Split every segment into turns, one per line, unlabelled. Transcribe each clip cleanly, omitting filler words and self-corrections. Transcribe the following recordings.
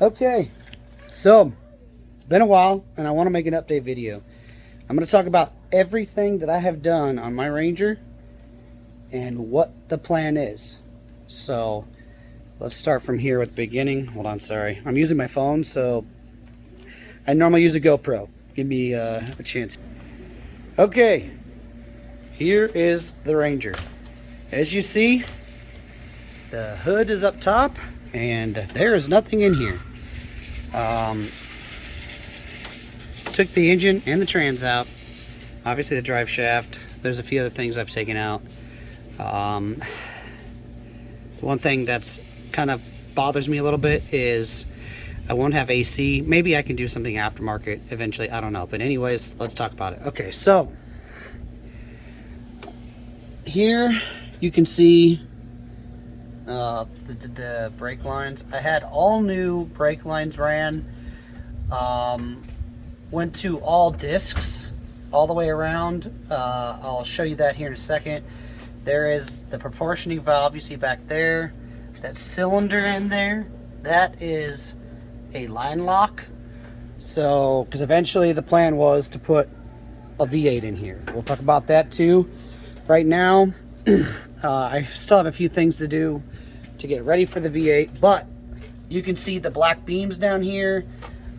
Okay, so it's been a while and I want to make an update video. I'm going to talk about everything that I have done on my Ranger and what the plan is. So let's start from here at the beginning. Hold on, sorry. I'm using my phone, so I normally use a GoPro. Give me a chance. Okay, here is the Ranger. As you see, the hood is up top and there is nothing in here. Took the engine and the trans out. Obviously the drive shaft. There's a few other things I've taken out. The one thing that's kind of bothers me a little bit is I won't have AC. Maybe I can do something aftermarket eventually. I don't know. But anyways, let's talk about it. Okay, so here you can see the brake lines. I had all new brake lines ran. Went to all discs all the way around. I'll show you that here in a second. There is the proportioning valve you see back there. That cylinder in there, that is a line lock. So, because eventually the plan was to put a V8 in here. We'll talk about that too. Right now, I still have a few things to do to get ready for the V8, but you can see the black beams down here.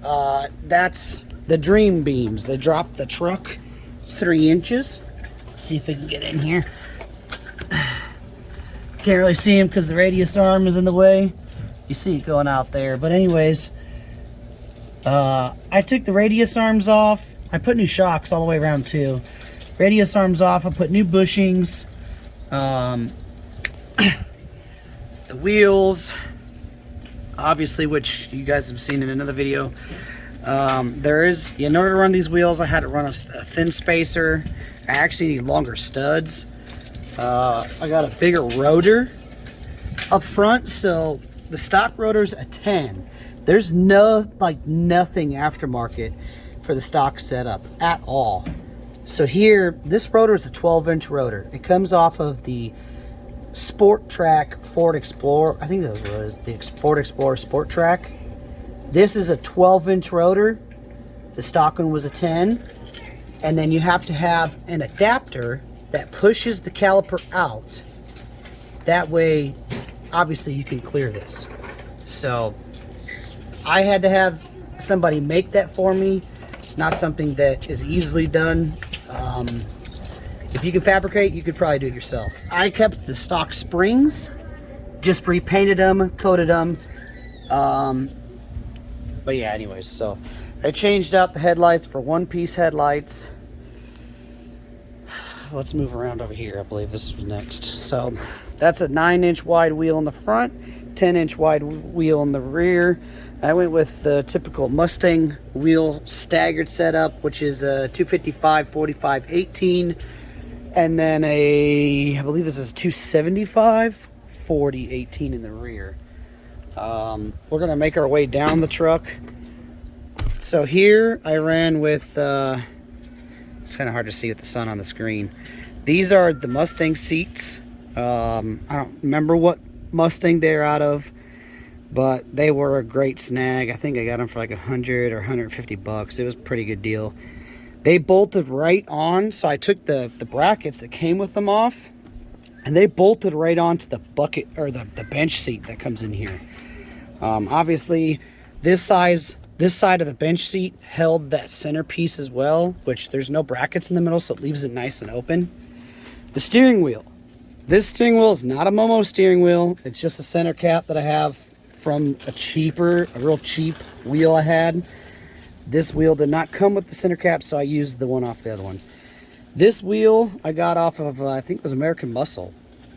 That's the Dream beams. They dropped the truck 3 inches. Let's see if we can get in here. Can't really see him because the radius arm is in the way. You see it going out there. But anyways, I took the radius arms off. I put new shocks all the way around too. Radius arms off. I put new bushings. The wheels, obviously, which you guys have seen in another video. There is, in order to run these wheels, I had to run a thin spacer. I actually need longer studs. I got a bigger rotor up front, so the stock rotor's a 10. There's nothing aftermarket for the stock setup at all. So here, this rotor is a 12-inch rotor. It comes off of the Sport Track Ford Explorer. I think that was the Ford Explorer Sport Track. This is a 12-inch rotor. The stock one was a 10. And then you have to have an adapter that pushes the caliper out. That way, obviously, you can clear this. So I had to have somebody make that for me. It's not something that is easily done. If you can fabricate, you could probably do it yourself. I kept the stock springs, just repainted them, coated them. But yeah, anyways, so I changed out the headlights for one-piece headlights. Let's move around over here. I believe this was next. So that's a 9-inch wide wheel in the front, 10-inch wide wheel in the rear. I went with the typical Mustang wheel staggered setup, which is a 255, 45, 18. And then I believe this is 275, 40, 18 in the rear. We're going to make our way down the truck. So here I ran with, it's kind of hard to see with the sun on the screen. These are the Mustang seats. I don't remember what Mustang they're out of, but they were a great snag. I think I got them for like 100 or 150 bucks. It was a pretty good deal. They bolted right on, so I took the brackets that came with them off, and they bolted right onto the bucket, or the bench seat that comes in here. Obviously, this side of the bench seat held that centerpiece as well, which there's no brackets in the middle, so it leaves it nice and open. The steering wheel. This steering wheel is not a Momo steering wheel. It's just a center cap that I have from a real cheap wheel I had. This wheel did not come with the center cap, so I used the one off the other one. This wheel I got off of, I think it was American Muscle.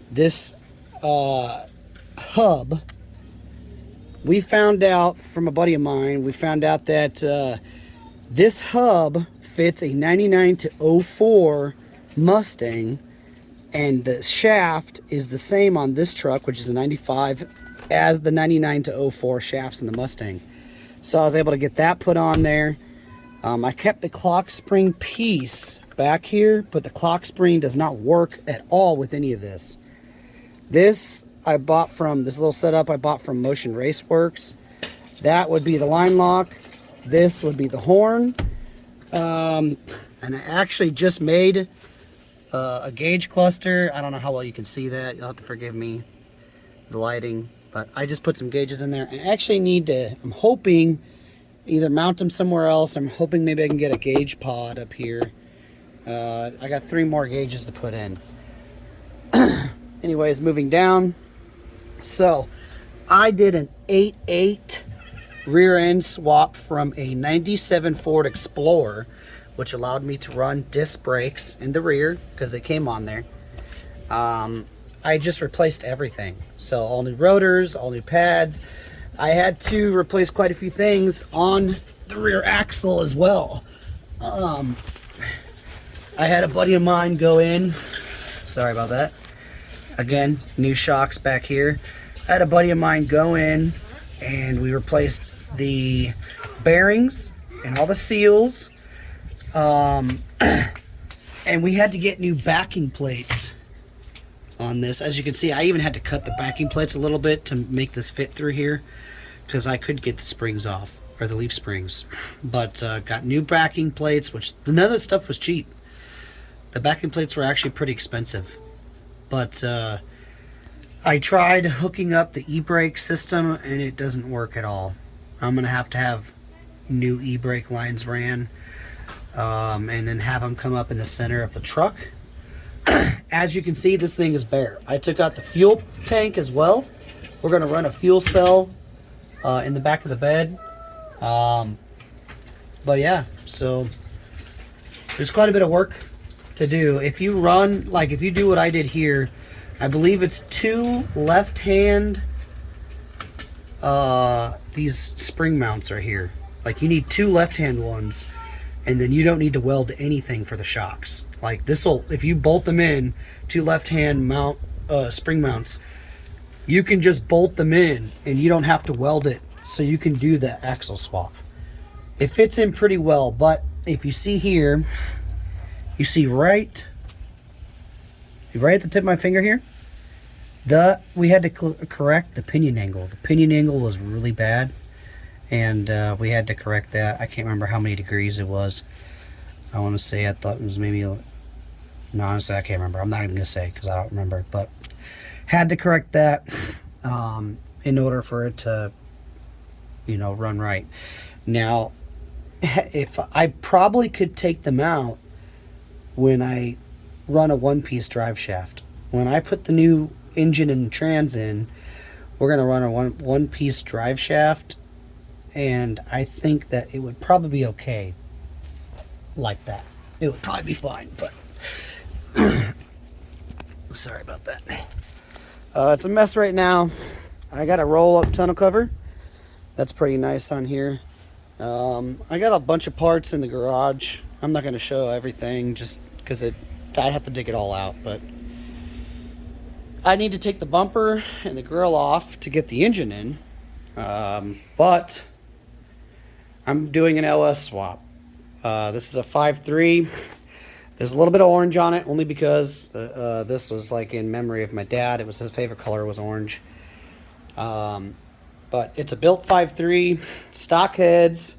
This hub, we found out from a buddy of mine, we found out that this hub fits a 99 to 04 Mustang, and the shaft is the same on this truck, which is a 95, as the 99 to 04 shafts in the Mustang. So I was able to get that put on there. I kept the clock spring piece back here, but the clock spring does not work at all with any of this. This I bought from, this little setup I bought from Motion Raceworks. That would be the line lock. This would be the horn. And I actually just made a gauge cluster. I don't know how well you can see that. You'll have to forgive me, the lighting. But I just put some gauges in there. I actually need to, I'm hoping, either mount them somewhere else. I'm hoping maybe I can get a gauge pod up here. I got 3 more gauges to put in. Anyways, moving down. So I did an 8.8 rear end swap from a 97 Ford Explorer, which allowed me to run disc brakes in the rear because they came on there. I just replaced everything. So all new rotors, all new pads. I had to replace quite a few things on the rear axle as well. I had a buddy of mine go in. Sorry about that. Again, new shocks back here. I had a buddy of mine go in and we replaced the bearings and all the seals. And we had to get new backing plates on this. As you can see, I even had to cut the backing plates a little bit to make this fit through here because I could get the springs off, or the leaf springs. But got new backing plates, which none of this stuff was cheap. The backing plates were actually pretty expensive. But I tried hooking up the e-brake system and it doesn't work at all. I'm going to have new e-brake lines ran and then have them come up in the center of the truck. As you can see, this thing is bare. I took out the fuel tank as well. We're going to run a fuel cell in the back of the bed. But yeah, so there's quite a bit of work to do. If you run, like if you do what I did here, I believe it's 2 left-hand these spring mounts are here. Like you need 2 left-hand ones, and then you don't need to weld anything for the shocks. Like this will, if you bolt them in, 2 left-hand mount spring mounts, you can just bolt them in and you don't have to weld it, so you can do the axle swap. It fits in pretty well, but if you see here, you see right at the tip of my finger here, we had to correct the pinion angle. The pinion angle was really bad, and we had to correct that. I can't remember how many degrees it was. I want to say, I thought it was maybe, no, honestly I can't remember. I'm not even going to say because I don't remember, but had to correct that in order for it to, you know, run right. Now, if I probably could take them out when I run a one-piece drive shaft. When I put the new engine and trans in, we're going to run a one-piece drive shaft, and I think that it would probably be okay like that. It would probably be fine, but sorry about that. It's a mess right now. I got a roll-up tonneau cover. That's pretty nice on here. I got a bunch of parts in the garage. I'm not going to show everything just because I'd have to dig it all out, but I need to take the bumper and the grill off to get the engine in. But I'm doing an LS swap. This is a 5.3. There's a little bit of orange on it, only because this was like in memory of my dad. It was his favorite color was orange. But it's a built 5.3, stock heads,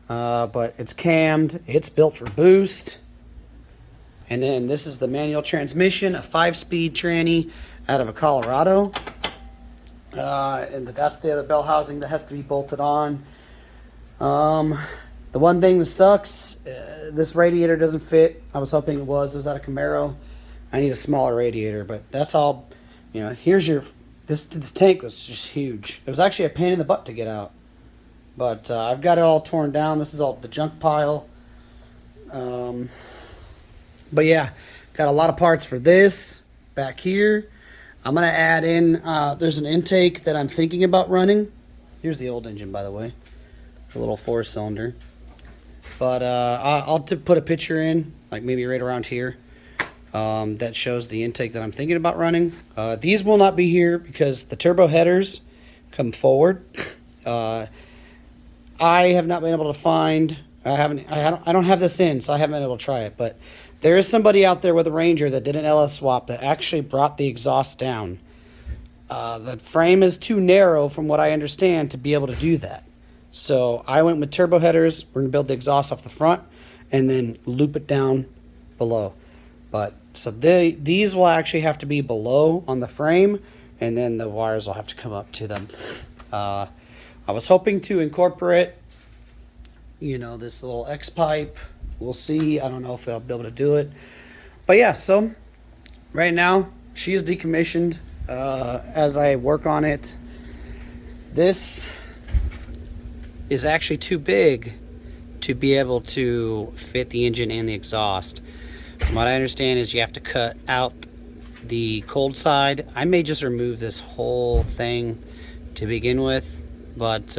but it's cammed. It's built for boost. And then this is the manual transmission, a 5-speed tranny out of a Colorado. And that's the other bell housing that has to be bolted on. The one thing that sucks, this radiator doesn't fit. I was hoping it was out of Camaro. I need a smaller radiator, but that's all. You know, here's your. This tank was just huge. It was actually a pain in the butt to get out. But I've got it all torn down. This is all the junk pile. But yeah, got a lot of parts for this back here. I'm going to add in, there's an intake that I'm thinking about running. Here's the old engine, by the way. The little 4-cylinder. But I'll put a picture in, like maybe right around here. That shows the intake that I'm thinking about running. These will not be here because the turbo headers come forward. I have not been able to find. I don't have this in, so I haven't been able to try it. But there is somebody out there with a Ranger that did an LS swap that actually brought the exhaust down. The frame is too narrow, from what I understand, to be able to do that. So I went with turbo headers. We're gonna build the exhaust off the front and then loop it down below. But so these will actually have to be below on the frame, and then the wires will have to come up to them. I was hoping to incorporate, you know, this little X pipe. We'll see. I don't know if I'll be able to do it, but yeah. So right now she is decommissioned. As I work on it, this is actually too big to be able to fit the engine and the exhaust. From what I understand is you have to cut out the cold side. I may just remove this whole thing to begin with, but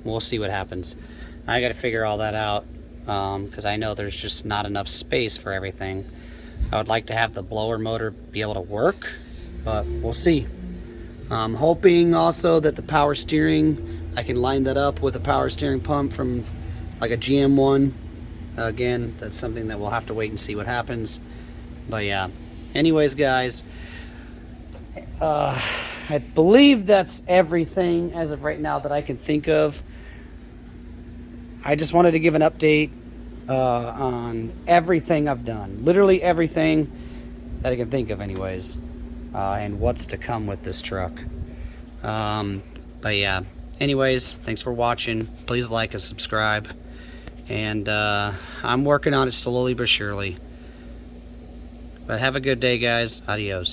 we'll see what happens. I got to figure all that out because I know there's just not enough space for everything. I would like to have the blower motor be able to work, but we'll see. I'm hoping also that the power steering, I can line that up with a power steering pump from like a GM one. Again, that's something that we'll have to wait and see what happens. But yeah, anyways guys, I believe that's everything as of right now that I can think of. I just wanted to give an update on everything I've done, literally everything that I can think of anyways, and what's to come with this truck. But yeah, anyways, thanks for watching. Please like and subscribe, and I'm working on it slowly but surely. But have a good day guys. Adios.